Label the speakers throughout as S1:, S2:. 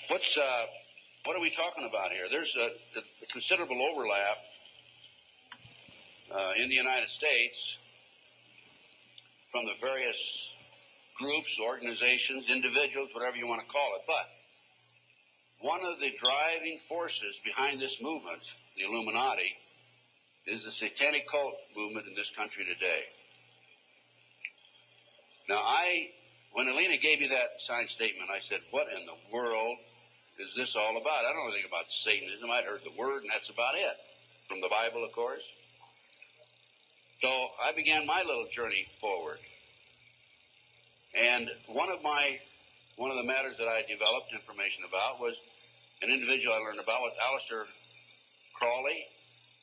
S1: what are we talking about here? There's a considerable overlap in the United States from the various groups, organizations, individuals, whatever you want to call it. But one of the driving forces behind this movement, the Illuminati, is the satanic cult movement in this country today. Now, when Alina gave me that signed statement, I said, what in the world is this all about? I don't know anything about Satanism. I'd heard the word, and that's about it. From the Bible, of course. So I began my little journey forward. And one of the matters that I developed information about was an individual I learned about was Aleister Crowley.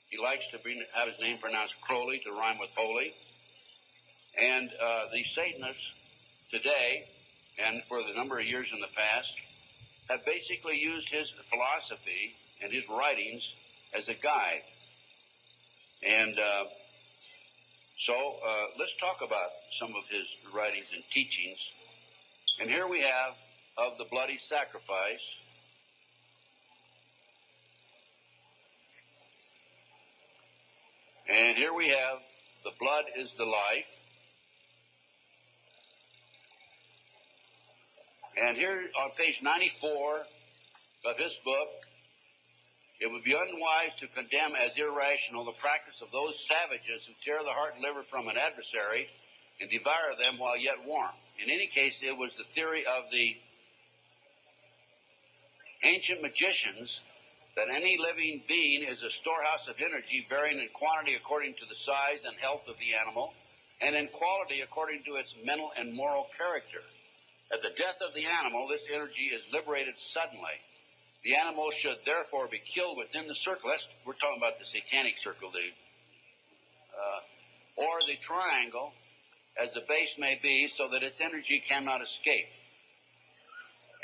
S1: He likes to have his name pronounced Crowley to rhyme with holy. And the Satanists today, and for the number of years in the past, have basically used his philosophy and his writings as a guide. And so let's talk about some of his writings and teachings. And here we have of the bloody sacrifice. And here we have the blood is the life. And here on page 94 of his book, it would be unwise to condemn as irrational the practice of those savages who tear the heart and liver from an adversary and devour them while yet warm. In any case, it was the theory of the ancient magicians that any living being is a storehouse of energy varying in quantity according to the size and health of the animal, and in quality according to its mental and moral character. At the death of the animal, this energy is liberated suddenly. The animal should therefore be killed within the circle. We're talking about the satanic circle, or the triangle, as the base may be, so that its energy cannot escape.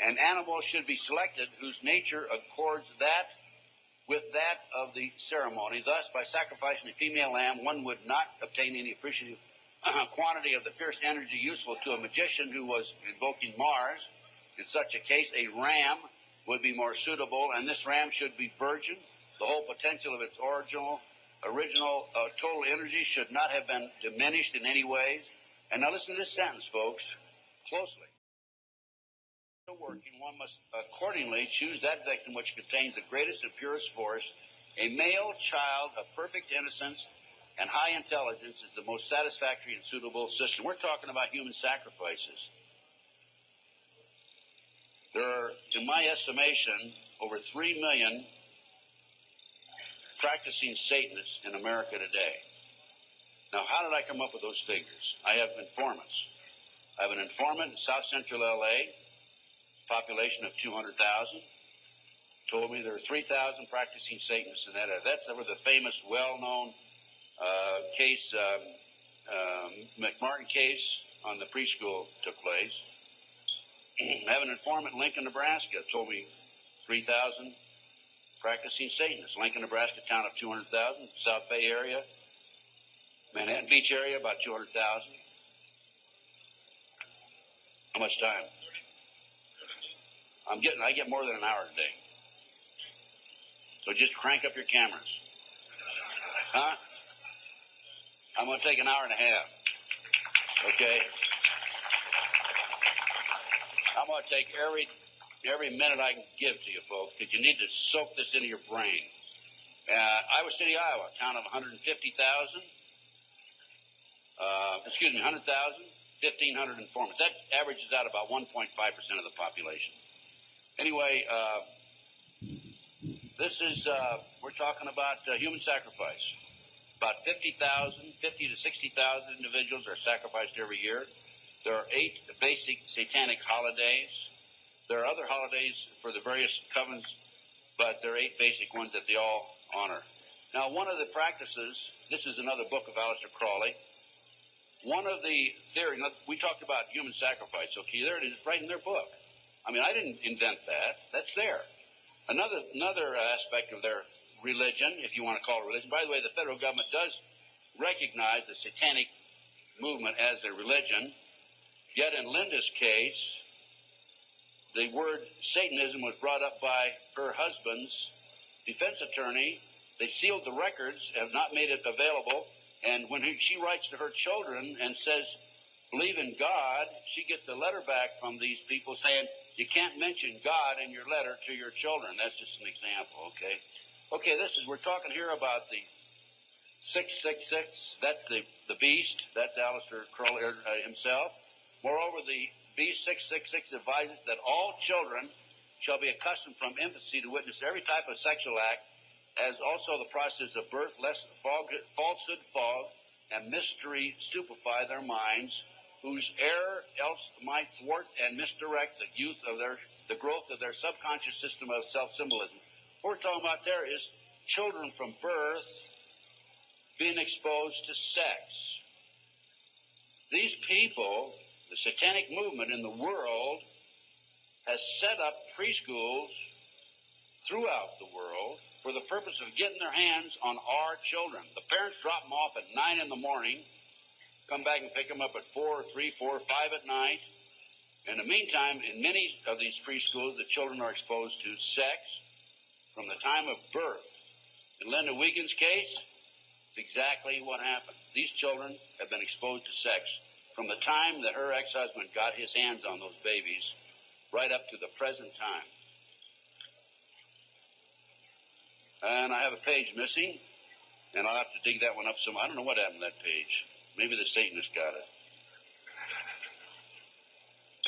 S1: An animal should be selected whose nature accords with that of the ceremony. Thus, by sacrificing a female lamb, one would not obtain any appreciative quantity of the fierce energy useful to a magician who was invoking Mars. In such a case, a ram would be more suitable, and this ram should be virgin. The whole potential of its original total energy should not have been diminished in any ways. And now listen to this sentence, folks, closely. Working, one must accordingly choose that victim which contains the greatest and purest force. A male child of perfect innocence and high intelligence is the most satisfactory and suitable system. We're talking about human sacrifices. There are, in my estimation, over 3 million practicing Satanists in America today. Now, how did I come up with those figures? I have informants. I have an informant in South Central L.A., population of 200,000, told me there are 3,000 practicing Satanists in that area. That's where the famous, well-known case, McMartin case on the preschool took place. I have an informant in Lincoln, Nebraska, told me 3,000 practicing Satanists. Lincoln, Nebraska, town of 200,000, South Bay area, Manhattan Beach area, about 200,000. How much time? I get more than an hour a day. So just crank up your cameras. Huh? I'm going to take an hour and a half. Okay? I'm going to take every minute I can give to you, folks, because you need to soak this into your brain. Iowa City, Iowa, town of 150,000. 100,000, 1,500 informants. That averages out about 1.5% of the population. Anyway, we're talking about human sacrifice. About 50 to 60,000 individuals are sacrificed every year. There are 8 basic satanic holidays. There are other holidays for the various covens, but there are 8 basic ones that they all honor. Now, one of the practices, this is another book of Aleister Crowley. One of the theories, we talked about human sacrifice, okay, there it is, right in their book. I mean, I didn't invent that. That's there. Another aspect of their religion, if you want to call it religion. By the way, the federal government does recognize the satanic movement as a religion. Yet in Linda's case, the word Satanism was brought up by her husband's defense attorney. They sealed the records, have not made it available, and when she writes to her children and says, believe in God, she gets a letter back from these people saying, you can't mention God in your letter to your children. That's just an example, okay? Okay, we're talking here about the 666. That's the beast. That's Aleister Crowley himself. Moreover, the beast 666 advises that all children shall be accustomed from infancy to witness every type of sexual act, as also the process of birth, lest falsehood fog and mystery stupefy their minds, whose error else might thwart and misdirect the growth of their subconscious system of self-symbolism. What we're talking about there is children from birth being exposed to sex. These people, the satanic movement in the world, has set up preschools throughout the world for the purpose of getting their hands on our children. The parents drop them off at 9 in the morning, come back and pick them up at 4, 3, 4, 5 at night. In the meantime, in many of these preschools, the children are exposed to sex from the time of birth. In Linda Wiegand's case, it's exactly what happened. These children have been exposed to sex from the time that her ex-husband got his hands on those babies right up to the present time. And I have a page missing, and I'll have to dig that one up some. I don't know what happened to that page. Maybe the Satanist got it.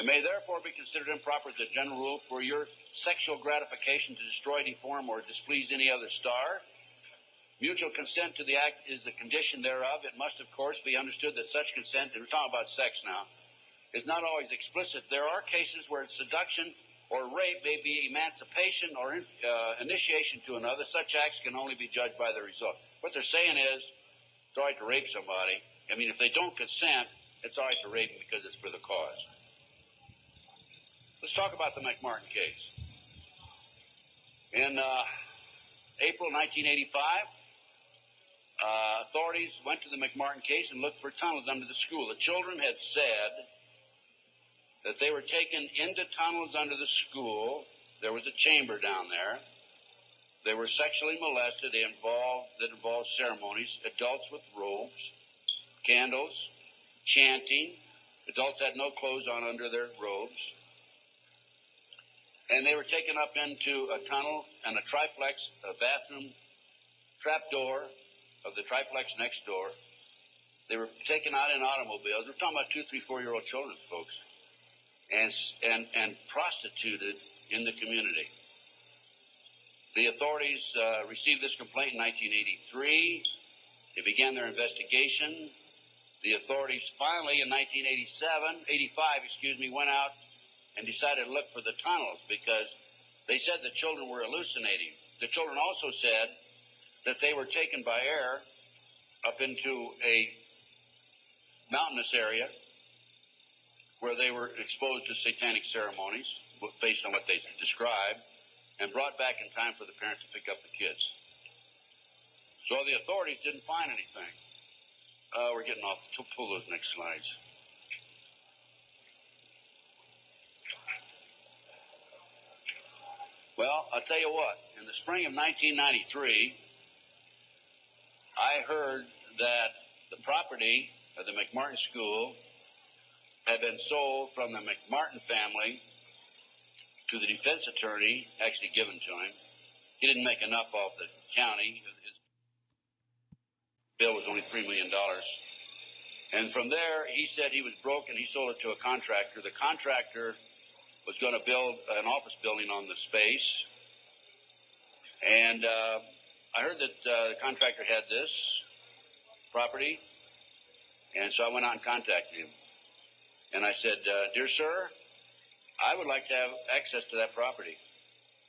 S1: It may therefore be considered improper as a general rule for your sexual gratification to destroy, deform, or displease any other star. Mutual consent to the act is the condition thereof. It must, of course, be understood that such consent, and we're talking about sex now, is not always explicit. There are cases where seduction or rape may be emancipation or initiation to another. Such acts can only be judged by the result. What they're saying is, it's all right to rape somebody. I mean, if they don't consent, it's all right to rape them because it's for the cause. Let's talk about the McMartin case. In April 1985, authorities went to the McMartin case and looked for tunnels under the school. The children had said that they were taken into tunnels under the school. There was a chamber down there. They were sexually molested. That involved ceremonies, adults with robes, candles, chanting. Adults had no clothes on under their robes. And they were taken up into a tunnel and a triplex, a bathroom trap door of the triplex next door. They were taken out in automobiles. We're talking about 2, 3, 4-year-old children, folks. And prostituted in the community. The authorities received this complaint in 1983. They began their investigation. The authorities finally, in 85, went out and decided to look for the tunnels because they said the children were hallucinating. The children also said that they were taken by air up into a mountainous area where they were exposed to satanic ceremonies based on what they described, and brought back in time for the parents to pick up the kids. So the authorities didn't find anything. We're getting off. Pull those next slides. Well, I'll tell you what. In the spring of 1993, I heard that the property of the McMartin School had been sold from the McMartin family to the defense attorney, actually given to him. He didn't make enough off the county. His bill was only $3 million. And from there, he said he was broke and he sold it to a contractor. The contractor was going to build an office building on the space. And I heard that the contractor had this property. And so I went out and contacted him. And I said, dear sir, I would like to have access to that property.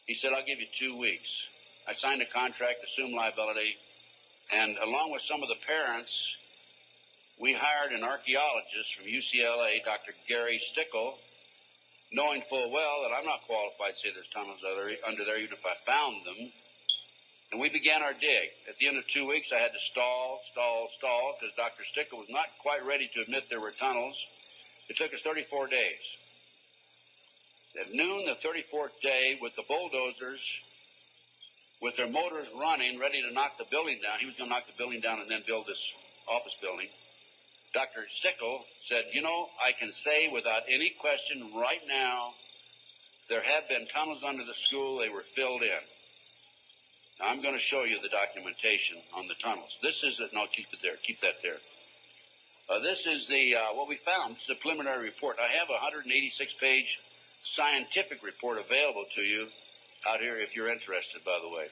S1: He said, I'll give you 2 weeks. I signed a contract, assumed liability, and along with some of the parents, we hired an archaeologist from UCLA, Dr. Gary Stickle, knowing full well that I'm not qualified to say there's tunnels under there, even if I found them. And we began our dig. At the end of 2 weeks, I had to stall, because Dr. Stickle was not quite ready to admit there were tunnels. It took us 34 days. At noon the 34th day, with the bulldozers, with their motors running, ready to knock the building down. He was going to knock the building down and then build this office building. Dr. Stickle said, you know, I can say without any question right now, there have been tunnels under the school. They were filled in. Now, I'm going to show you the documentation on the tunnels. This is, no, keep it there. Keep that there. This is the what we found. This is a preliminary report. I have a 186-page scientific report available to you out here if you're interested, by the way.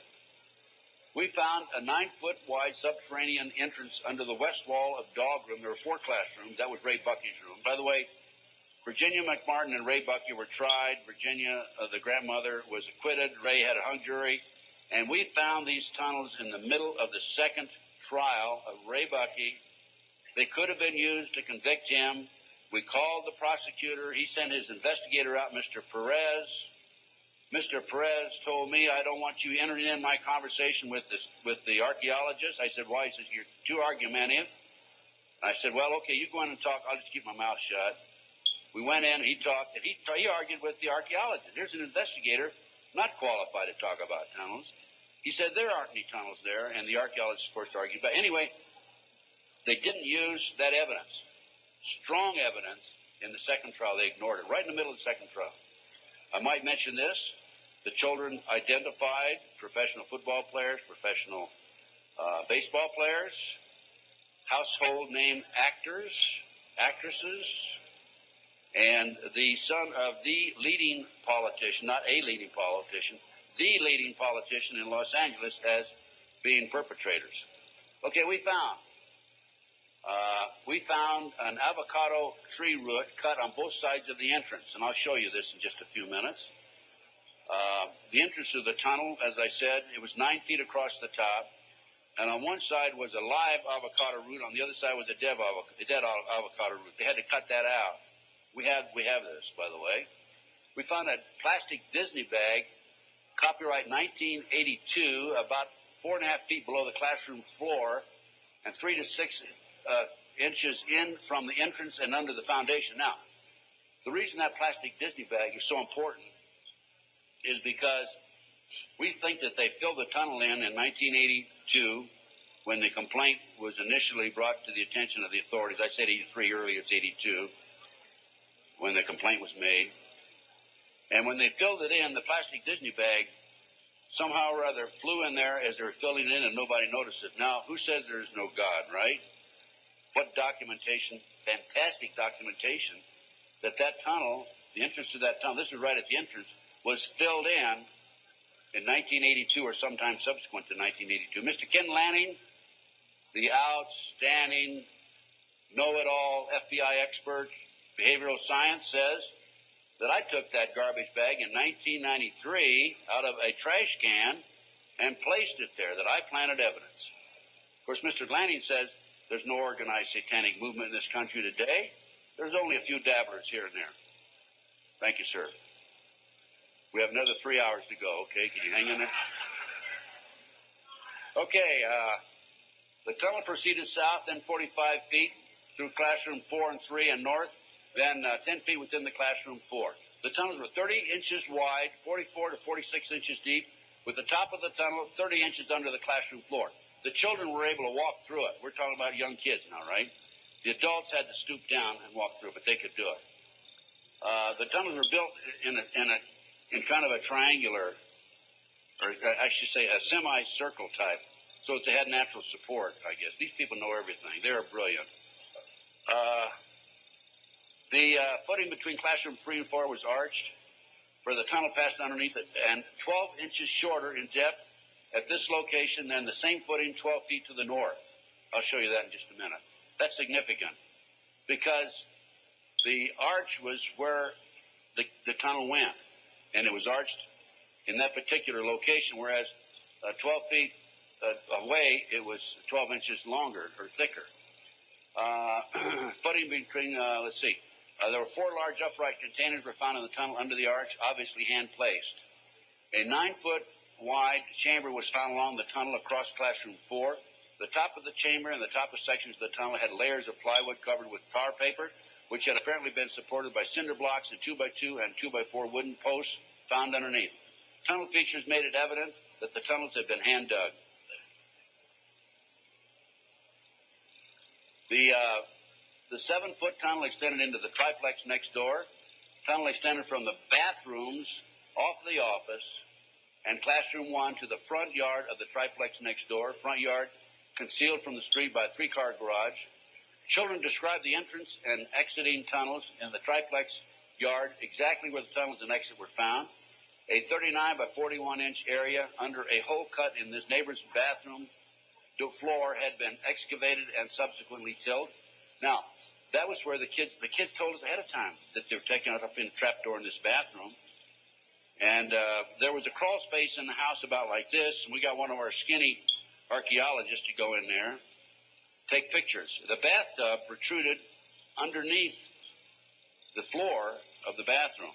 S1: We found a 9-foot wide subterranean entrance under the west wall of dog room. There were 4 classrooms. That was Ray Bucky's room. By the way, Virginia McMartin and Ray Bucky were tried. Virginia, the grandmother, was acquitted. Ray had a hung jury. And we found these tunnels in the middle of the second trial of Ray Bucky. They could have been used to convict him. We called the prosecutor. He sent his investigator out, Mr. Perez. Mr. Perez told me, I don't want you entering in my conversation with the archaeologist. I said, why? He said, you're too argumentative. I said, well, okay, you go in and talk. I'll just keep my mouth shut. We went in, he talked, and he argued with the archaeologist. Here's an investigator not qualified to talk about tunnels. He said there aren't any tunnels there, and the archaeologist, of course, argued. But anyway, they didn't use that evidence. Strong evidence in the second trial. They ignored it right in the middle of the second trial. I might mention this. The children identified professional football players, professional baseball players, household name actors, actresses, and the son of the leading politician, not a leading politician, the leading politician in Los Angeles as being perpetrators. Okay, we found an avocado tree root cut on both sides of the entrance, and I'll show you this in just a few minutes. The entrance of the tunnel, as I said, it was 9 feet across the top, and on one side was a live avocado root, on the other side was a dead avocado root. They had to cut that out. We have this, by the way. We found a plastic Disney bag, copyright 1982, about 4.5 feet below the classroom floor, and 3 to 6 inches in from the entrance and under the foundation. Now, the reason that plastic Disney bag is so important is because we think that they filled the tunnel in 1982 when the complaint was initially brought to the attention of the authorities. I said 83 earlier, it's 82, when the complaint was made. And when they filled it in, the plastic Disney bag somehow or other flew in there as they were filling it in and nobody noticed it. Now, who says there is no God, right? What documentation, fantastic documentation, that tunnel, the entrance to that tunnel, this is right at the entrance, was filled in 1982 or sometime subsequent to 1982. Mr. Ken Lanning, the outstanding, know-it-all FBI expert, behavioral science, says that I took that garbage bag in 1993 out of a trash can and placed it there, that I planted evidence. Of course, Mr. Lanning says there's no organized satanic movement in this country today. There's only a few dabblers here and there. Thank you, sir. We have another 3 hours to go, okay? Can you hang in there? Okay, the tunnel proceeded south, then 45 feet through classroom 4 and 3 and north, then 10 feet within the classroom 4. The tunnels were 30 inches wide, 44 to 46 inches deep, with the top of the tunnel 30 inches under the classroom floor. The children were able to walk through it. We're talking about young kids now, right? The adults had to stoop down and walk through it, but they could do it. The tunnels were built in kind of a triangular, or I should say a semicircle type, so that they had natural support, I guess. These people know everything. They're brilliant. The footing between classroom 3 and 4 was arched, where the tunnel passed underneath it, and 12 inches shorter in depth at this location than the same footing 12 feet to the north. I'll show you that in just a minute. That's significant, because the arch was where the tunnel went, and it was arched in that particular location, whereas 12 feet away, it was 12 inches longer or thicker. Footing between, there were 4 large upright containers were found in the tunnel under the arch, obviously hand-placed. A 9-foot wide chamber was found along the tunnel across classroom 4. The top of the chamber and the top of sections of the tunnel had layers of plywood covered with tar paper. which had apparently been supported by cinder blocks and 2x2 and 2x4 wooden posts found underneath. Tunnel features made it evident that the tunnels had been hand dug. The 7-foot tunnel extended into the triplex next door. Tunnel extended from the bathrooms off the office and classroom 1 to the front yard of the triplex next door. Front yard concealed from the street by a 3-car garage. Children described the entrance and exiting tunnels in the triplex yard exactly where the tunnels and exit were found. A 39 by 41-inch area under a hole cut in this neighbor's bathroom floor had been excavated and subsequently tilled. Now, that was where the kids told us ahead of time that they were taking us up in a trapdoor in this bathroom. And there was a crawl space in the house about like this, and we got one of our skinny archaeologists to go in there, take pictures. The bathtub protruded underneath the floor of the bathroom.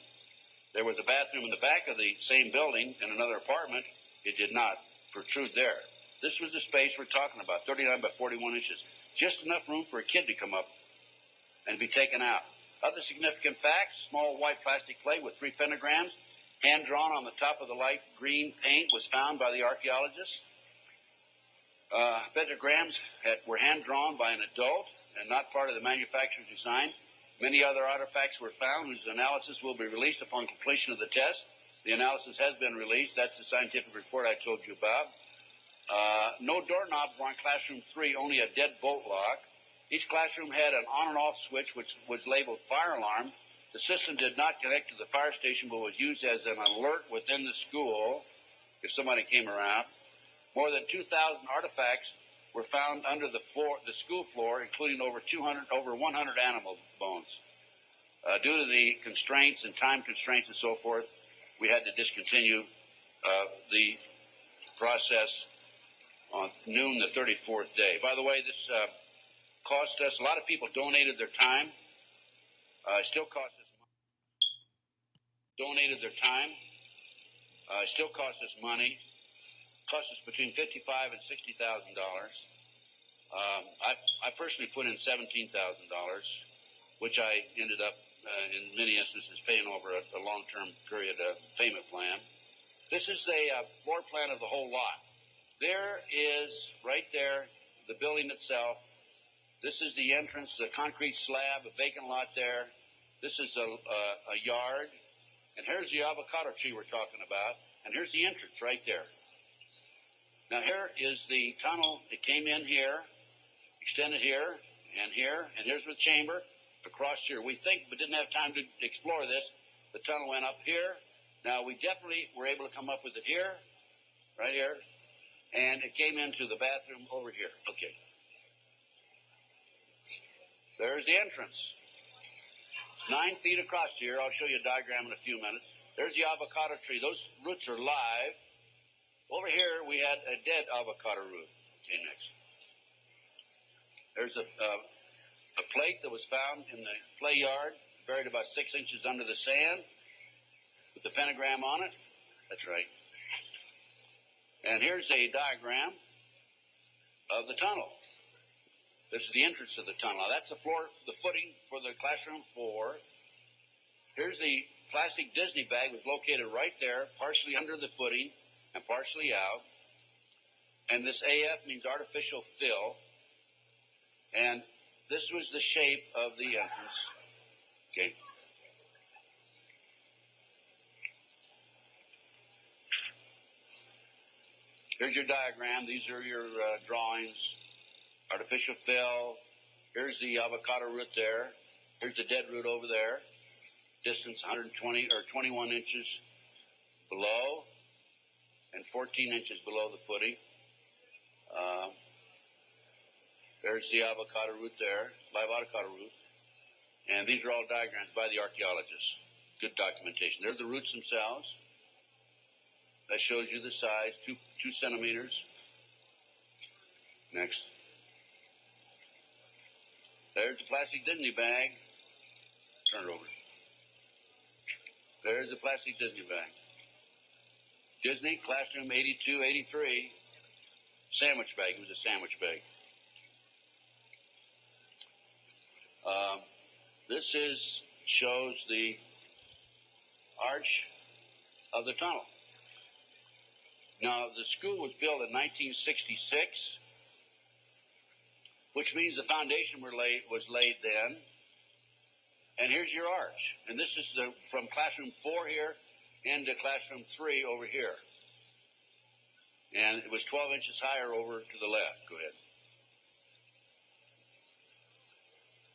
S1: There was a bathroom in the back of the same building in another apartment. It did not protrude there. This was the space we're talking about, 39 by 41 inches. Just enough room for a kid to come up and be taken out. Other significant facts, small white plastic plate with 3 pentagrams, hand-drawn on the top of the light green paint, was found by the archaeologists. Pentagrams were hand-drawn by an adult and not part of the manufacturer's design. Many other artifacts were found whose analysis will be released upon completion of the test. The analysis has been released. That's the scientific report I told you about. No doorknob on classroom 3, only a dead bolt lock. Each classroom had an on and off switch which was labeled fire alarm. The system did not connect to the fire station but was used as an alert within the school if somebody came around. More than 2,000 artifacts were found under the school floor, including over 100 animal bones. Due to the constraints and time constraints and so forth, we had to discontinue the process on noon the 34th day. By the way, this cost us, a lot of people donated their time. Still cost us money. Cost us between $55,000 and $60,000. I personally put in $17,000, which I ended up, in many instances, paying over a long-term period payment plan. This is a floor plan of the whole lot. There is, right there, the building itself. This is the entrance, the concrete slab, a vacant lot there. This is a yard. And here's the avocado tree we're talking about. And here's the entrance right there. Now here is the tunnel. It came in here, extended here, and here's the chamber across here. We think, but didn't have time to explore this. The tunnel went up here. Now we definitely were able to come up with it here, right here. And it came into the bathroom over here. Okay. There's the entrance. 9 feet across here. I'll show you a diagram in a few minutes. There's the avocado tree. Those roots are live. Over here, we had a dead avocado root. Okay, next. There's a plate that was found in the play yard, buried about 6 inches under the sand, with the pentagram on it. That's right. And here's a diagram of the tunnel. This is the entrance of the tunnel. Now, that's the floor, the footing for the classroom 4. Here's the plastic Disney bag was located right there, partially under the footing and partially out. And this AF means artificial fill. And this was the shape of the entrance. Okay. Here's your diagram. These are your drawings. Artificial fill. Here's the avocado root there. Here's the dead root over there. Distance 120 or 21 inches below and 14 inches below the footing. There's the avocado root there, live avocado root. And these are all diagrams by the archaeologists. Good documentation. There's the roots themselves. That shows you the size, 2 centimeters. Next. There's the plastic Disney bag. Turn it over. There's the plastic Disney bag. Disney, classroom 82, 83. Sandwich bag. It was a sandwich bag. This shows the arch of the tunnel. Now, the school was built in 1966, which means the foundation was laid then. And here's your arch. And this is from classroom 4 here into classroom 3 over here. And it was 12 inches higher over to the left. Go ahead.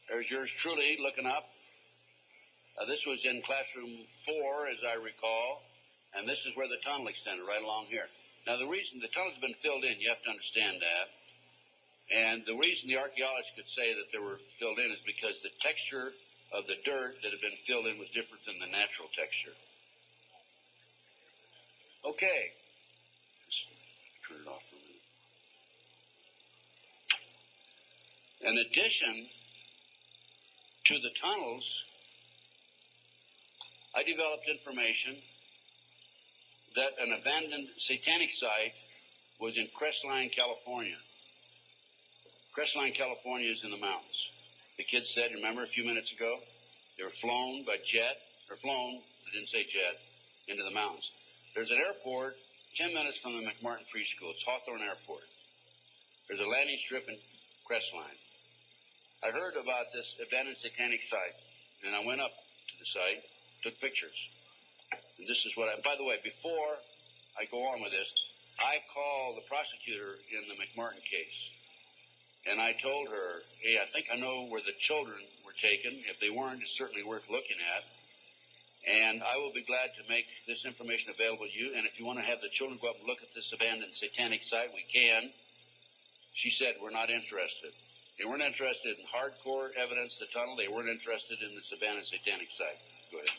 S1: There's yours truly looking up. This was in classroom 4, as I recall. And this is where the tunnel extended, right along here. Now, the reason the tunnel's been filled in, you have to understand that. And the reason the archaeologists could say that they were filled in is because the texture of the dirt that had been filled in was different than the natural texture. Okay. Just turn it off for a minute. In addition to the tunnels, I developed information that an abandoned satanic site was in Crestline, California. Crestline, California is in the mountains. The kids said, remember a few minutes ago, they were flown by jet, they didn't say jet, into the mountains. There's an airport 10 minutes from the McMartin Preschool. It's Hawthorne Airport. There's a landing strip in Crestline. I heard about this abandoned satanic site, and I went up to the site, took pictures. And this is by the way, before I go on with this, I called the prosecutor in the McMartin case. And I told her, hey, I think I know where the children were taken. If they weren't, it's certainly worth looking at. And I will be glad to make this information available to you. And if you want to have the children go up and look at this abandoned satanic site, we can. She said, we're not interested. They weren't interested in hardcore evidence, the tunnel. They weren't interested in this abandoned satanic site. Go ahead.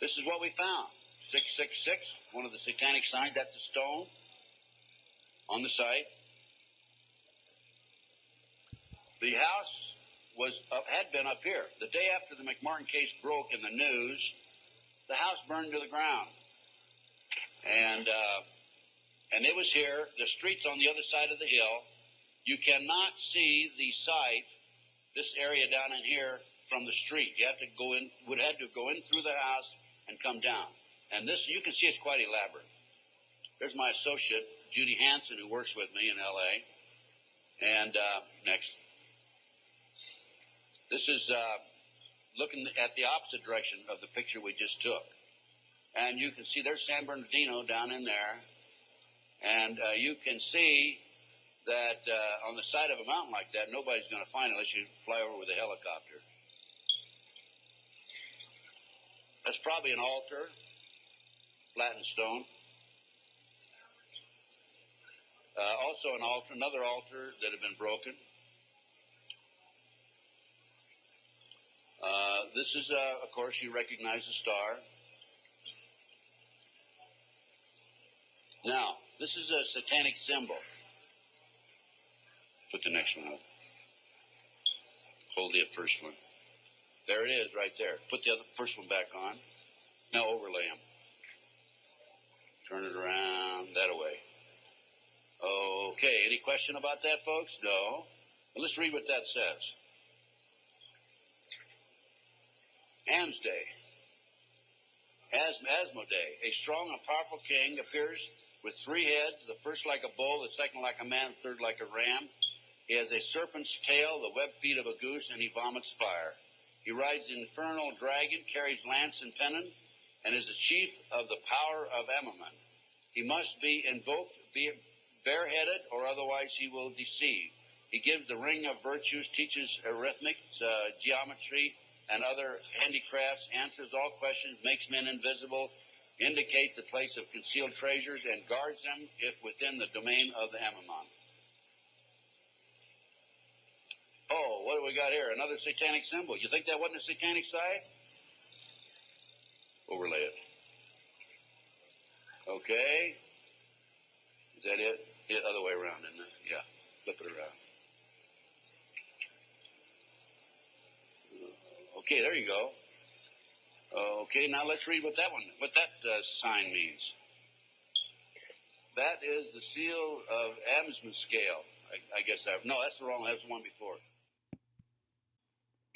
S1: This is what we found. 666, one of the satanic signs. That's a stone on the site. The house had been up here. The day after the McMartin case broke in the news, the house burned to the ground. And it was here. The street's on the other side of the hill. You cannot see the site, this area down in here, from the street. You have to go in, would have to go in through the house and come down. And this, you can see it's quite elaborate. There's my associate, Judy Hansen, who works with me in L.A. And next. This is looking at the opposite direction of the picture we just took. And you can see there's San Bernardino down in there. And you can see that on the side of a mountain like that, nobody's going to find it unless you fly over with a helicopter. That's probably an altar, flattened stone. Also an altar, another altar that had been broken. This is, of course, you recognize the star. Now, this is a satanic symbol. Put the next one up. Hold the first one. There it is, right there. Put the first one back on. Now overlay them. Turn it around, that away. Okay, any question about that, folks? No. Well, let's read what that says. Asmoday. A strong and powerful king appears with 3 heads, the first like a bull, the second like a man, the third like a ram. He has a serpent's tail, the webbed feet of a goose, and he vomits fire. He rides the infernal dragon, carries lance and pennon, and is the chief of the power of Amaman. He must be invoked, be bareheaded, or otherwise he will deceive. He gives the ring of virtues, teaches arithmetic, geometry, and other handicrafts, answers all questions, makes men invisible, indicates the place of concealed treasures, and guards them if within the domain of the Amaman. Oh, what do we got here? Another satanic symbol. You think that wasn't a satanic site? Overlay it. Okay. Is that it? The other way around, isn't it? Yeah. Flip it around. Okay, there you go. Okay, now let's read what that sign means. That is the seal of Amsman scale. I guess no, that's the wrong. That's the one before.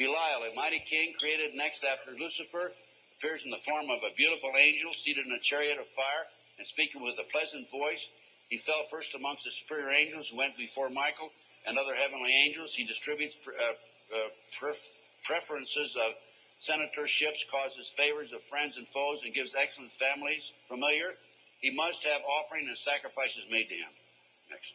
S1: Belial, a mighty king created next after Lucifer, appears in the form of a beautiful angel seated in a chariot of fire and speaking with a pleasant voice. He fell first amongst the superior angels who went before Michael and other heavenly angels. He distributes preferences of senatorships, causes favors of friends and foes, and gives excellent families. Familiar? He must have offering and sacrifices made to him. Next.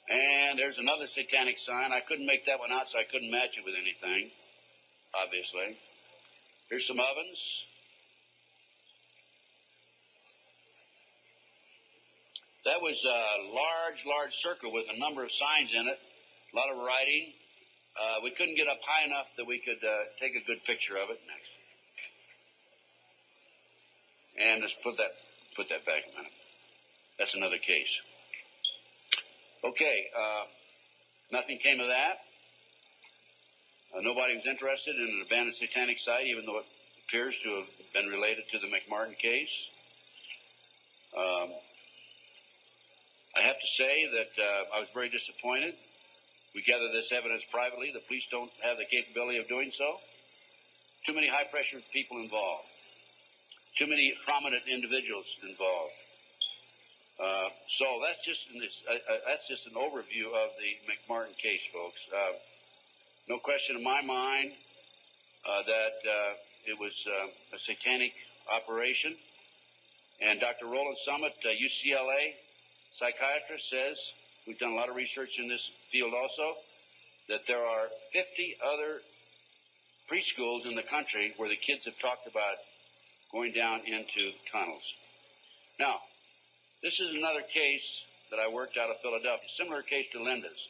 S1: And there's another satanic sign. I couldn't make that one out, so I couldn't match it with anything, obviously. Here's some ovens. That was a large circle with a number of signs in it, a lot of writing. We couldn't get up high enough that we could take a good picture of it. Next. And let's put that back a minute. That's another case. Okay, nothing came of that. Nobody was interested in an abandoned satanic site, even though it appears to have been related to the McMartin case. I have to say that I was very disappointed. We gathered this evidence privately. The police don't have the capability of doing so. Too many high-pressure people involved. Too many prominent individuals involved. So that's just an overview of the McMartin case, folks. No question in my mind that it was a satanic operation. And Dr. Roland Summit, UCLA psychiatrist, says, we've done a lot of research in this field also, that there are 50 other preschools in the country where the kids have talked about going down into tunnels. Now, this is another case that I worked out of Philadelphia, similar case to Linda's.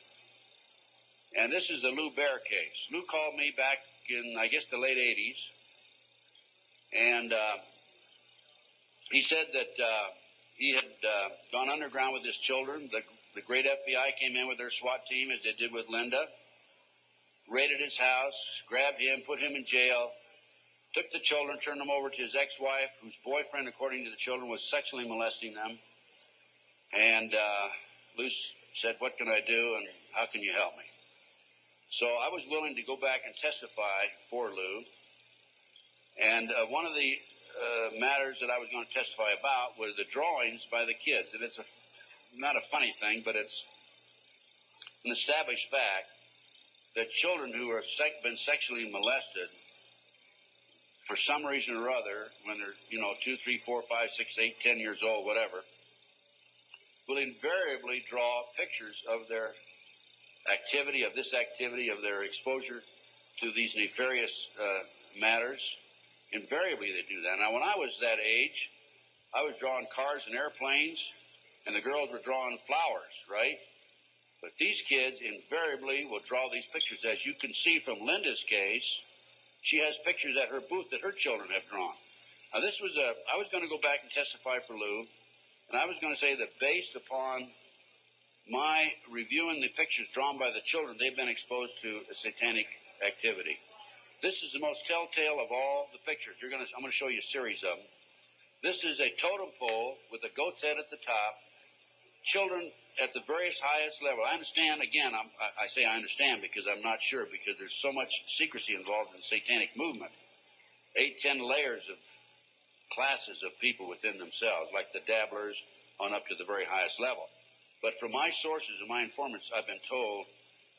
S1: And this is the Lou Bear case. Lou called me back in, I guess, the late 80s. And he said that he had gone underground with his children. The great FBI came in with their SWAT team, as they did with Linda, raided his house, grabbed him, put him in jail, took the children, turned them over to his ex-wife, whose boyfriend, according to the children, was sexually molesting them. And Lou said, what can I do and how can you help me? So I was willing to go back and testify for Lou. And one of the matters that I was going to testify about was the drawings by the kids. And it's not a funny thing, but it's an established fact that children who have been sexually molested for some reason or other, when they're, 2, 3, 4, 5, 6, 8, 10 years old, whatever, will invariably draw pictures of their activity, of their exposure to these nefarious matters. Invariably they do that. Now, when I was that age, I was drawing cars and airplanes, and the girls were drawing flowers, right? But these kids invariably will draw these pictures. As you can see from Linda's case, she has pictures at her booth that her children have drawn. Now, I was going to go back and testify for Lou, and I was going to say that based upon my reviewing the pictures drawn by the children, they've been exposed to a satanic activity. This is the most telltale of all the pictures. I'm going to show you a series of them. This is a totem pole with a goat's head at the top. Children at the various highest level. I understand, again, I say I understand because I'm not sure, because there's so much secrecy involved in the satanic movement. 8, 10 layers of classes of people within themselves, like the dabblers on up to the very highest level. But from my sources and my informants, I've been told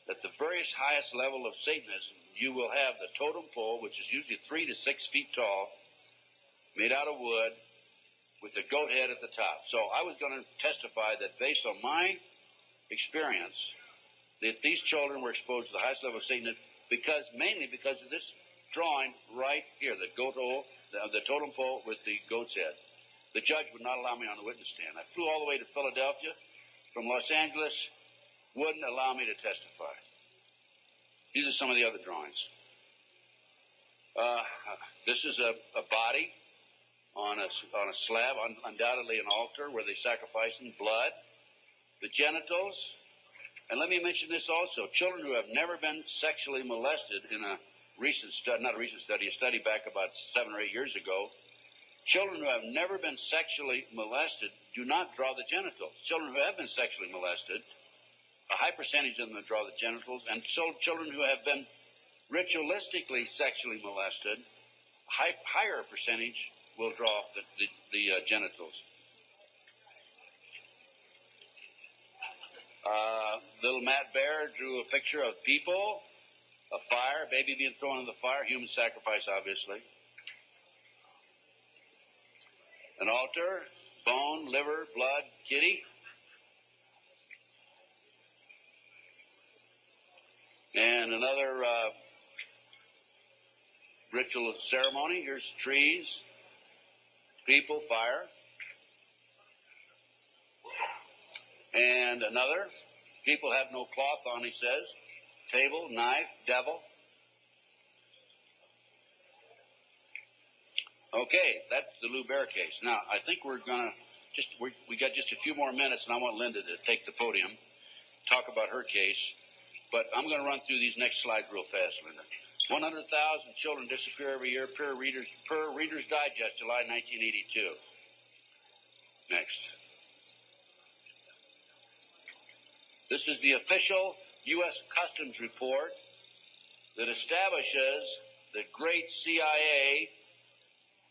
S1: that the various highest level of Satanism, you will have the totem pole, which is usually 3 to 6 feet tall, made out of wood, with the goat head at the top. So I was going to testify that based on my experience, that these children were exposed to the highest level of Satanism mainly because of this drawing right here, the totem pole with the goat's head. The judge would not allow me on the witness stand. I flew all the way to Philadelphia from Los Angeles, wouldn't allow me to testify. These are some of the other drawings. This is a body on a slab, undoubtedly an altar where they sacrifice in blood. The genitals, and let me mention this also, children who have never been sexually molested in a study back about 7 or 8 years ago. Children who have never been sexually molested do not draw the genitals. Children who have been sexually molested A high percentage of them will draw the genitals, and children who have been ritualistically sexually molested, higher percentage will draw the genitals. Little Matt Bear drew a picture of people, a fire, baby being thrown in the fire, human sacrifice, obviously. An altar, bone, liver, blood, kitty. And another ritual ceremony. Here's trees, people, fire. And another, people have no cloth on, he says. Table, knife, devil. Okay, that's the Lou Bear case. Now, I think we're going to we got just a few more minutes, and I want Linda to take the podium, talk about her case. But I'm going to run through these next slides real fast, Linda. 100,000 children disappear every year per Reader's Digest, July 1982. Next. This is the official U.S. Customs report that establishes that great CIA,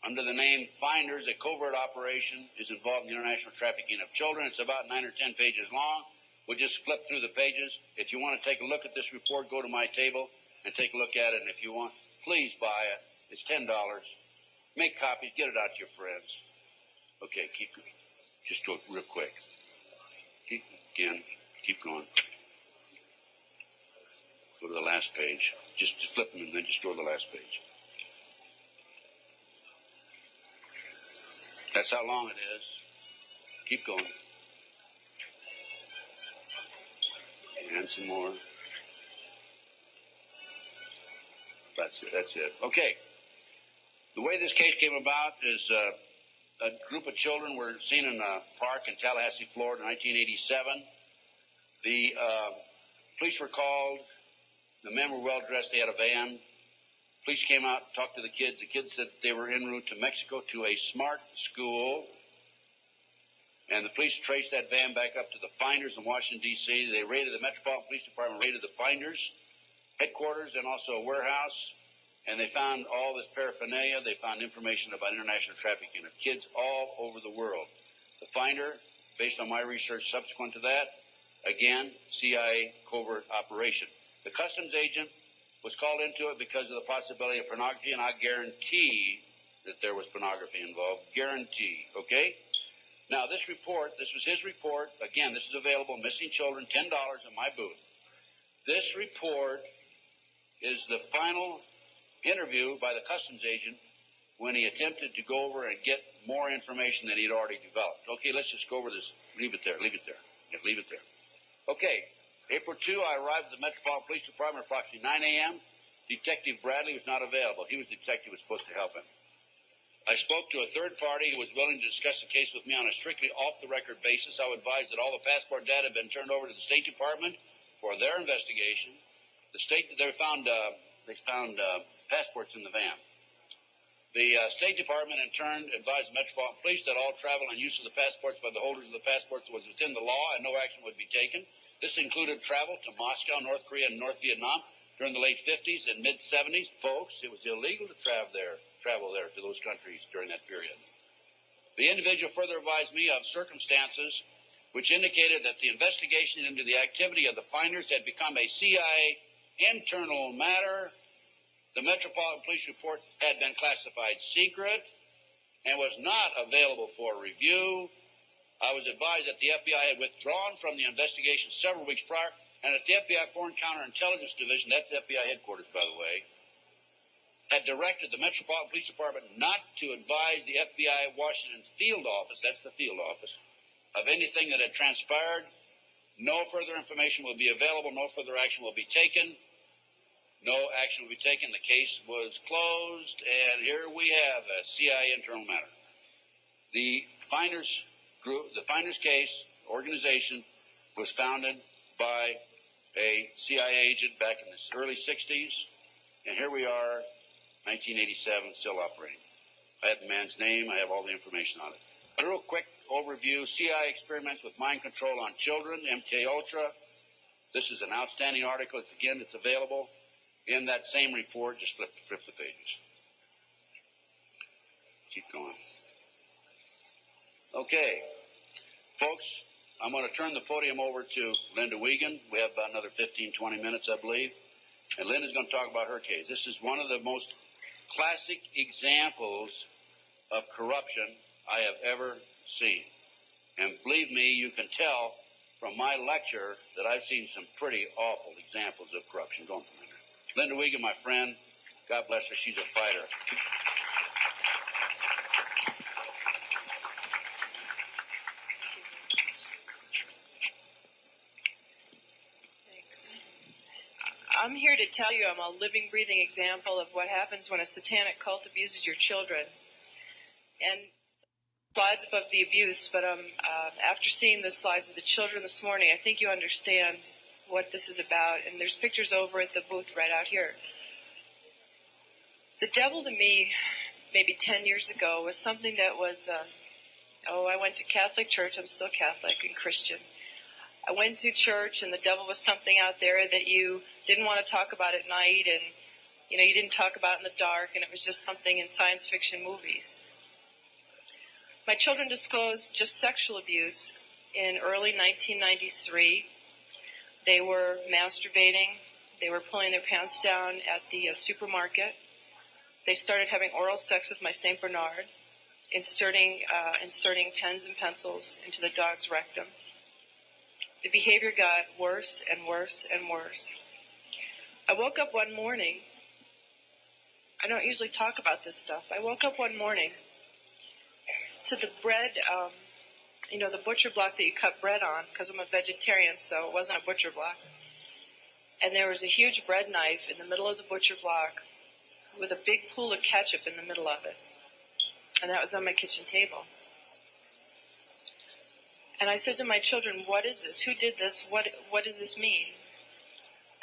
S1: under the name Finders, a covert operation, is involved in the international trafficking of children. It's about 9 or 10 pages long. We'll just flip through the pages. If you want to take a look at this report, go to my table and take a look at it. And if you want, please buy it. It's $10. Make copies. Get it out to your friends. Okay, keep going. Just go real quick. Keep going. Go to the last page. Just flip them and then just go to the last page. That's how long it is. Keep going. And some more. That's it. Okay. The way this case came about is a group of children were seen in a park in Tallahassee, Florida in 1987. The police were called. The men were well dressed. They had a van. Police came out, talked to the kids. The kids said they were en route to Mexico to a smart school. And the police traced that van back up to the Finders in Washington, D.C. They raided the Metropolitan Police Department, raided the Finders headquarters and also a warehouse. And they found all this paraphernalia. They found information about international trafficking of kids all over the world. The Finder, based on my research subsequent to that, again, CIA covert operation. The customs agent was called into it because of the possibility of pornography, and I guarantee that there was pornography involved. Guarantee, okay? Now, this report, this was his report. Again, this is available, Missing Children, $10 in my booth. This report is the final interview by the customs agent when he attempted to go over and get more information than he'd already developed. Okay, let's just go over this. Leave it there. Yeah, leave it there. Okay. April 2, I arrived at the Metropolitan Police Department at approximately 9 a.m. Detective Bradley was not available. He was the detective who was supposed to help him. I spoke to a third party who was willing to discuss the case with me on a strictly off-the-record basis. I would advise that all the passport data had been turned over to the State Department for their investigation. They found passports in the van. The State Department, in turn, advised the Metropolitan Police that all travel and use of the passports by the holders of the passports was within the law and no action would be taken. This included travel to Moscow, North Korea, and North Vietnam during the late 50s and mid-70s. Folks, it was illegal to travel there to those countries during that period. The individual further advised me of circumstances which indicated that the investigation into the activity of the Finders had become a CIA internal matter. The Metropolitan Police report had been classified secret and was not available for review. I was advised that the FBI had withdrawn from the investigation several weeks prior, and that the FBI Foreign Counterintelligence Division, that's FBI headquarters, by the way, had directed the Metropolitan Police Department not to advise the FBI Washington field office, that's the field office, of anything that had transpired. No further information will be available. No further action will be taken. No action will be taken. The case was closed, and here we have a CIA internal matter. The Finders Group, the Finders Case organization, was founded by a CIA agent back in the early 60s, and here we are, 1987, still operating. I have the man's name. I have all the information on it. A real quick overview. CIA experiments with mind control on children, MK Ultra, This is an outstanding article. It's available in that same report. Just flip the pages. Keep going. Okay. Folks, I'm going to turn the podium over to Linda Wiegand. We have about another 15, 20 minutes, I believe. And Linda's going to talk about her case. This is one of the most classic examples of corruption I have ever seen. And believe me, you can tell from my lecture that I've seen some pretty awful examples of corruption. Go on, Linda. Linda Wiegand, my friend, God bless her, she's a fighter.
S2: Thanks. I'm here to tell you I'm a living, breathing example of what happens when a satanic cult abuses your children. And slides above the abuse, but after seeing the slides of the children this morning, I think you understand what this is about. And there's pictures over at the booth right out here. The devil to me, maybe 10 years ago, was something that was, I went to Catholic church. I'm still Catholic and Christian. I went to church, and the devil was something out there that you didn't want to talk about at night, and you didn't talk about in the dark, and it was just something in science fiction movies. My children disclosed just sexual abuse in early 1993. They were masturbating. They were pulling their pants down at the supermarket. They started having oral sex with my St. Bernard, inserting pens and pencils into the dog's rectum. The behavior got worse and worse and worse. I woke up one morning. I don't usually talk about this stuff. I woke up one morning to the bread, the butcher block that you cut bread on, because I'm a vegetarian, so it wasn't a butcher block. And there was a huge bread knife in the middle of the butcher block with a big pool of ketchup in the middle of it. And that was on my kitchen table. And I said to my children, what is this? Who did this? What does this mean?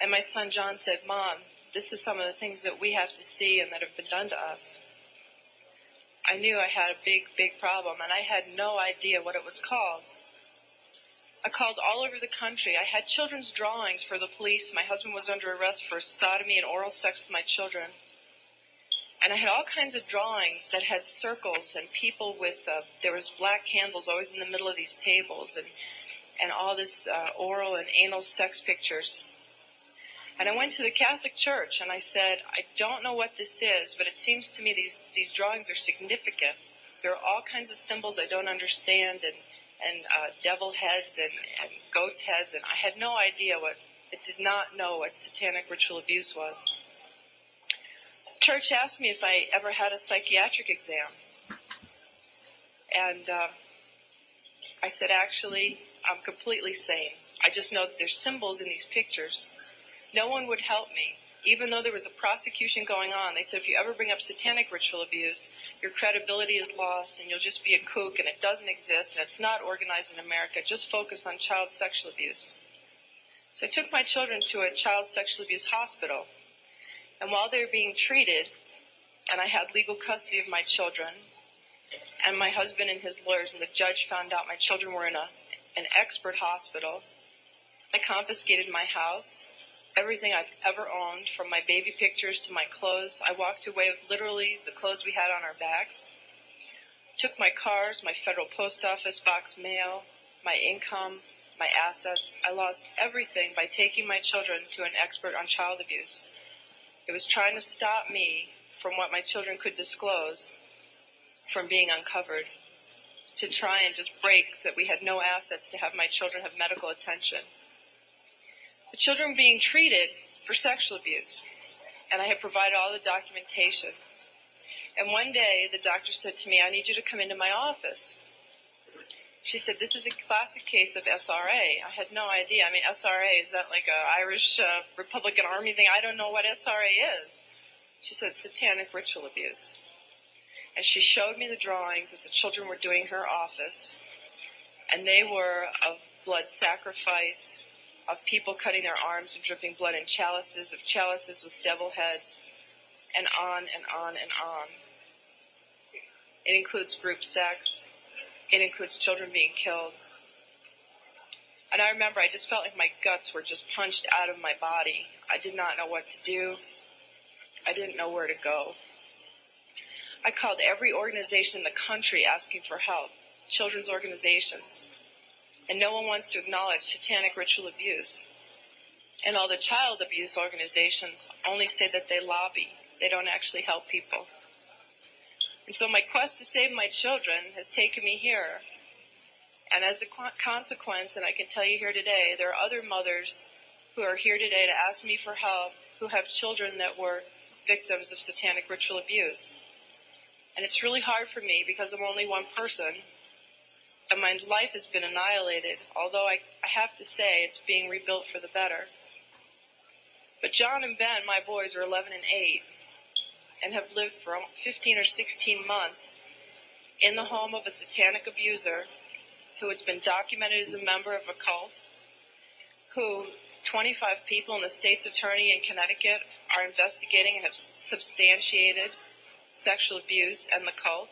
S2: And my son John said, Mom, this is some of the things that we have to see and that have been done to us. I knew I had a big, big problem, and I had no idea what it was called. I called all over the country. I had children's drawings for the police. My husband was under arrest for sodomy and oral sex with my children. And I had all kinds of drawings that had circles and people with, there was black candles always in the middle of these tables, and all this oral and anal sex pictures. And I went to the Catholic Church, and I said, I don't know what this is, but it seems to me these drawings are significant. There are all kinds of symbols I don't understand, and devil heads and goat's heads, and I had no idea I did not know what satanic ritual abuse was. Church asked me if I ever had a psychiatric exam. And I said, actually, I'm completely sane. I just know that there's symbols in these pictures. No one would help me. Even though there was a prosecution going on, they said if you ever bring up satanic ritual abuse, your credibility is lost and you'll just be a kook and it doesn't exist and it's not organized in America. Just focus on child sexual abuse. So I took my children to a child sexual abuse hospital. And while they were being treated, and I had legal custody of my children, and my husband and his lawyers and the judge found out my children were in an expert hospital, I confiscated my house, everything I've ever owned, from my baby pictures to my clothes. I walked away with literally the clothes we had on our backs. Took my cars, my federal post office box mail, my income, my assets. I lost everything by taking my children to an expert on child abuse. It was trying to stop me from what my children could disclose from being uncovered, to try and just break that we had no assets to have my children have medical attention. The children were being treated for sexual abuse, and I had provided all the documentation. And one day, the doctor said to me, I need you to come into my office. She said, this is a classic case of SRA. I had no idea. I mean, SRA, is that like an Irish Republican Army thing? I don't know what SRA is. She said, satanic ritual abuse. And she showed me the drawings that the children were doing in her office, and they were of blood sacrifice, of people cutting their arms and dripping blood in chalices, of chalices with devil heads, and on and on and on. It includes group sex. It includes children being killed. And I remember I just felt like my guts were just punched out of my body. I did not know what to do. I didn't know where to go. I called every organization in the country asking for help, children's organizations. And no one wants to acknowledge satanic ritual abuse. And all the child abuse organizations only say that they lobby. They don't actually help people. And so my quest to save my children has taken me here. And as a consequence, and I can tell you here today, there are other mothers who are here today to ask me for help who have children that were victims of satanic ritual abuse. And it's really hard for me because I'm only one person, and my life has been annihilated, although I have to say it's being rebuilt for the better. But John and Ben, my boys, are 11 and 8, and have lived for 15 or 16 months in the home of a satanic abuser who has been documented as a member of a cult, who 25 people and the state's attorney in Connecticut are investigating and have substantiated sexual abuse and the cult.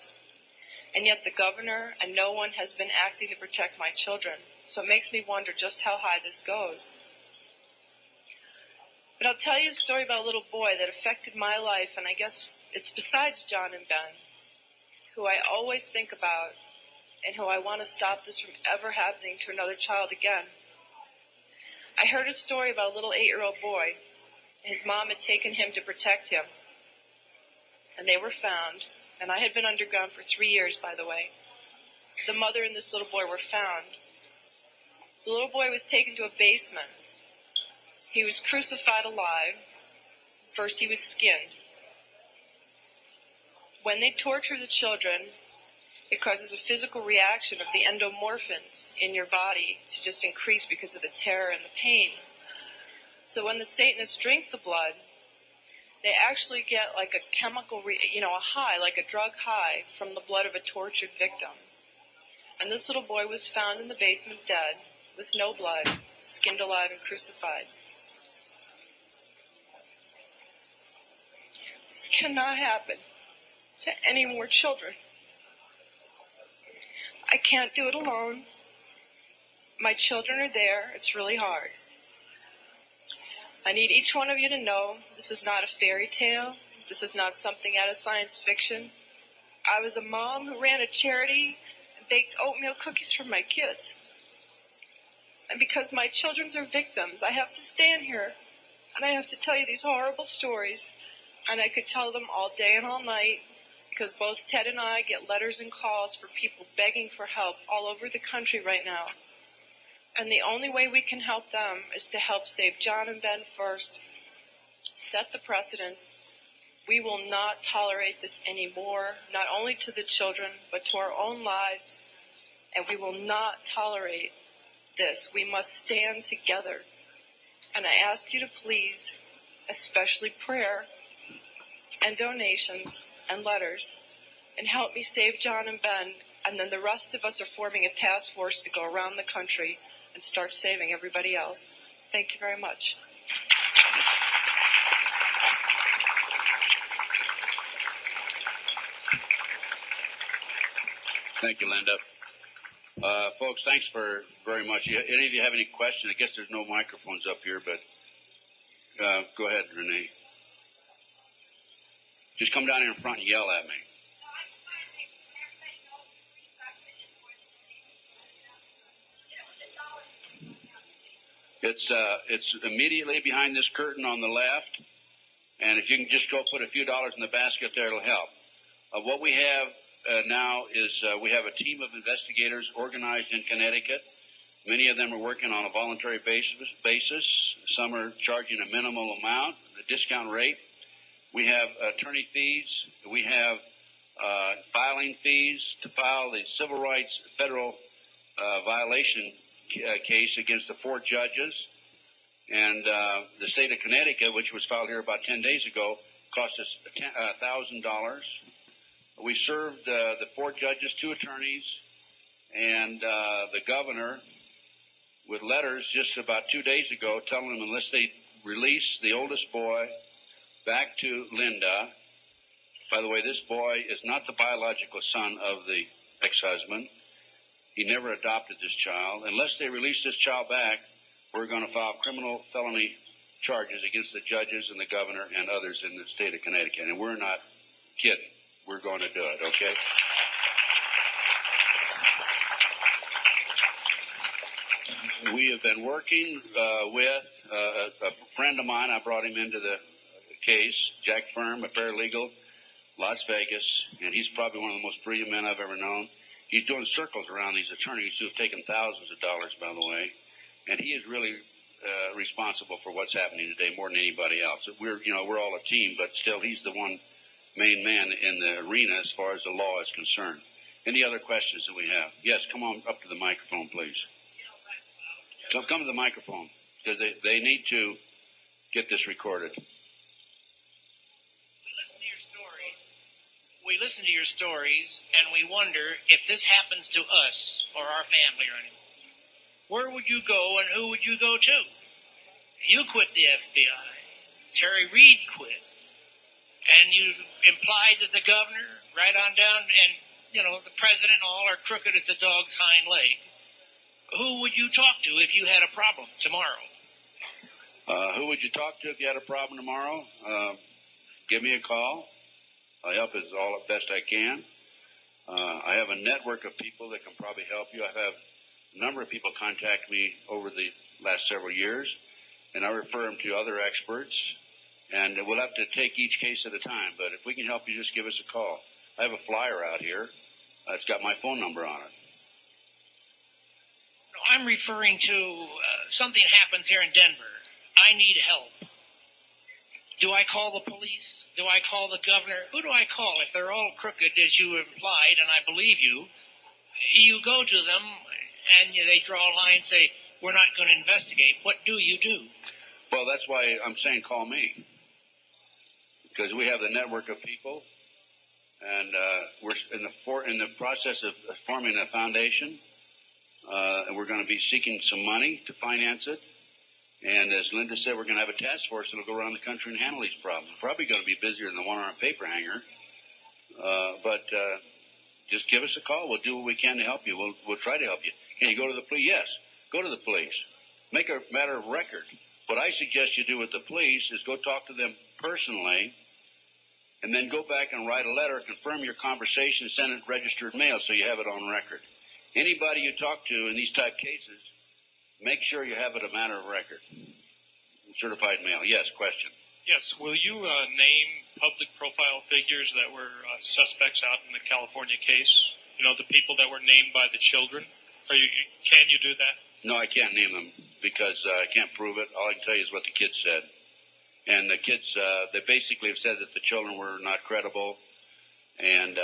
S2: And yet the governor and no one has been acting to protect my children. So it makes me wonder just how high this goes. But I'll tell you a story about a little boy that affected my life, and I guess it's besides John and Ben, who I always think about and who I want to stop this from ever happening to another child again. I heard a story about a little 8-year-old boy. His mom had taken him to protect him, and they were found. And I had been underground for 3 years, by the way. The mother and this little boy were found. The little boy was taken to a basement. He was crucified alive. First he was skinned. When they torture the children, it causes a physical reaction of the endomorphins in your body to just increase because of the terror and the pain. So when the Satanists drink the blood, they actually get like a chemical, a high, like a drug high from the blood of a tortured victim. And this little boy was found in the basement dead, with no blood, skinned alive and crucified. This cannot happen to any more children. I can't do it alone. My children are there. It's really hard. I need each one of you to know this is not a fairy tale. This is not something out of science fiction. I was a mom who ran a charity and baked oatmeal cookies for my kids. And because my children are victims, I have to stand here and I have to tell you these horrible stories. And I could tell them all day and all night because both Ted and I get letters and calls for people begging for help all over the country right now. And the only way we can help them is to help save John and Ben first, set the precedence. We will not tolerate this anymore, not only to the children, but to our own lives. And we will not tolerate this. We must stand together. And I ask you to please, especially prayer and donations and letters, and help me save John and Ben. And then the rest of us are forming a task force to go around the country and start saving everybody else. Thank you very much.
S1: Thank you, Linda. Folks, thanks very much. Any of you have any questions? I guess there's no microphones up here, but go ahead, Renee. Just come down here in front and yell at me. It's immediately behind this curtain on the left, and if you can just go put a few dollars in the basket there, it'll help. What we have now is we have a team of investigators organized in Connecticut. Many of them are working on a voluntary basis. Some are charging a minimal amount, the discount rate. We have attorney fees. We have filing fees to file the civil rights federal violation case against the 4 judges. And the state of Connecticut, which was filed here about 10 days ago, cost us $1,000. We served the 4 judges, 2 attorneys, and the governor with letters just about 2 days ago telling them unless they release the oldest boy back to Linda. By the way, this boy is not the biological son of the ex-husband. He never adopted this child. Unless they release this child back, we're going to file criminal felony charges against the judges and the governor and others in the state of Connecticut. And we're not kidding. We're going to do it, okay? We have been working with a friend of mine. I brought him into the case, Jack Firm, a paralegal, Las Vegas, and he's probably one of the most brilliant men I've ever known. He's doing circles around these attorneys who have taken thousands of dollars, by the way, and he is really responsible for what's happening today more than anybody else. We're all a team, but still, he's the one main man in the arena as far as the law is concerned. Any other questions that we have? Yes, come on up to the microphone, please. Come to the microphone, because they need to get this recorded.
S3: We listen to your stories, and we wonder if this happens to us or our family or anything. Where would you go, and who would you go to? You quit the FBI. Terry Reid quit. And you implied that the governor, right on down, and, the president and all are crooked as the dog's hind leg. Who would you talk to if you had a problem tomorrow?
S1: Who would you talk to if you had a problem tomorrow? Give me a call. I'll help as best I can. I have a network of people that can probably help you. I've had a number of people contact me over the last several years, and I refer them to other experts. And we'll have to take each case at a time, but if we can help you, just give us a call. I have a flyer out here. It's got my phone number on it.
S3: No, I'm referring to something happens here in Denver. I need help. Do I call the police? Do I call the governor? Who do I call? If they're all crooked, as you implied, and I believe you, you go to them, and they draw a line and say, we're not going to investigate. What do you do?
S1: Well, that's why I'm saying call me. Because we have the network of people, and we're in the process of forming a foundation, and we're going to be seeking some money to finance it. And as Linda said, we're going to have a task force that will go around the country and handle these problems. Probably going to be busier than the one-armed paper hanger. But just give us a call. We'll do what we can to help you. We'll try to help you. Can you go to the police? Yes. Go to the police. Make a matter of record. What I suggest you do with the police is go talk to them personally, and then go back and write a letter, confirm your conversation, and send it registered mail so you have it on record. Anybody you talk to in these type cases, make sure you have it a matter of record. Certified mail. Yes, question.
S4: Yes. Will you name public profile figures that were suspects out in the California case? The people that were named by the children? Can you do that?
S1: No, I can't name them because I can't prove it. All I can tell you is what the kids said. And the kids, they basically have said that the children were not credible. And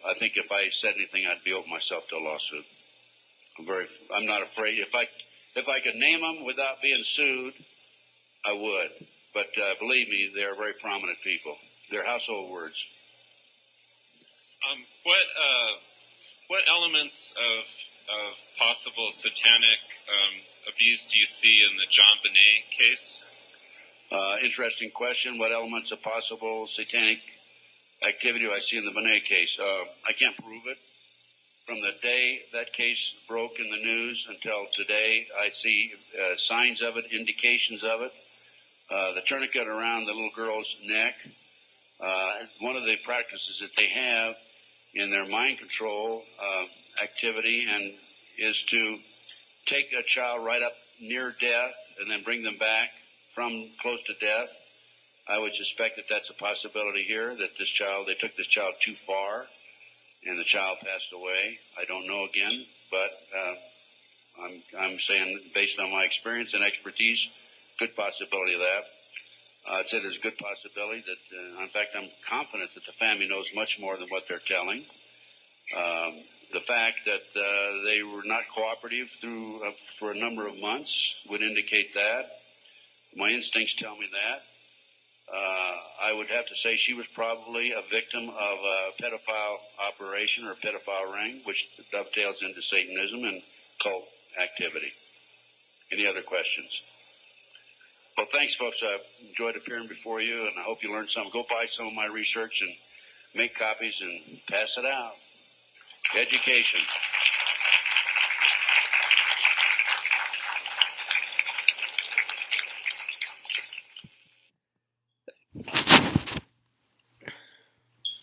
S1: I think if I said anything, I'd be open myself to a lawsuit. I'm not afraid. If I could name them without being sued, I would. But believe me, they're very prominent people. They're household words.
S5: What elements of possible satanic abuse do you see in the John Bonet case?
S1: Interesting question. What elements of possible satanic activity do I see in the Bonet case? I can't prove it. From the day that case broke in the news until today, I see signs of it, indications of it. The tourniquet around the little girl's neck. One of the practices that they have in their mind control activity is to take a child right up near death and then bring them back from close to death. I would suspect that that's a possibility here, that they took this child too far and the child passed away. I don't know again, but I'm saying based on my experience and expertise, good possibility of that. I'd say there's a good possibility that, in fact, I'm confident that the family knows much more than what they're telling. The fact that they were not cooperative for a number of months would indicate that. My instincts tell me that. I would have to say she was probably a victim of a pedophile operation or a pedophile ring, which dovetails into Satanism and cult activity. Any other questions? Well, thanks, folks. I enjoyed appearing before you, and I hope you learned something. Go buy some of my research and make copies and pass it out. Education.